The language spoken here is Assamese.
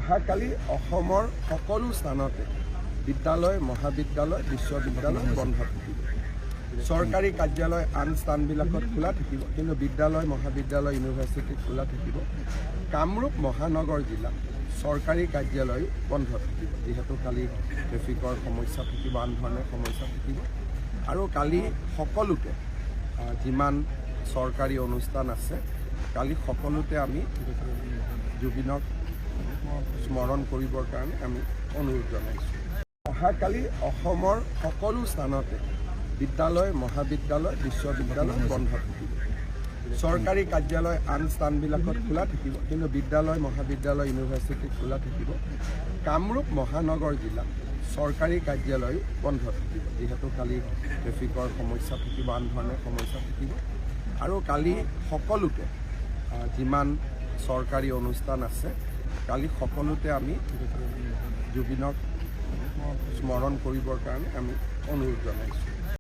অহাকালি অসমৰ সকলো স্থানতে বিদ্যালয়, মহাবিদ্যালয়, বিশ্ববিদ্যালয় বন্ধ থাকিব। চৰকাৰী কাৰ্যালয় আন স্থানবিলাকত খোলা থাকিব, কিন্তু বিদ্যালয়, মহাবিদ্যালয়, ইউনিভাৰ্চিটি খোলা থাকিব। কামৰূপ মহানগৰ জিলাত চৰকাৰী কাৰ্যালয় বন্ধ থাকিব, যিহেতু কালি ট্ৰেফিকৰ সমস্যা থাকিব, আন ধৰণৰ সমস্যা থাকিব। আৰু কালি সকলোতে যিমান চৰকাৰী অনুষ্ঠান আছে, কালি সকলোতে আমি জুবিনক স্মৰণ কৰিবৰ কাৰণে আমি অনুৰোধ জনাইছোঁ। অহাকালি অসমৰ সকলো স্থানতে বিদ্যালয়, মহাবিদ্যালয়, বিশ্ববিদ্যালয় বন্ধ থাকিব। চৰকাৰী কাৰ্যালয় আন স্থানবিলাকত খোলা থাকিব, কিন্তু বিদ্যালয়, মহাবিদ্যালয়, ইউনিভাৰ্চিটি খোলা থাকিব। কামৰূপ মহানগৰ জিলাত চৰকাৰী কাৰ্যালয় বন্ধ থাকিব, যিহেতু কালি ট্ৰেফিকৰ সমস্যা থাকিব, আন ধৰণৰ সমস্যা থাকিব। আৰু কালি সকলোতে যিমান চৰকাৰী অনুষ্ঠান আছে, কালি সকলোতে আমি জুবিনক স্মৰণ কৰিবৰ কাৰণে আমি অনুৰোধ জনাইছোঁ।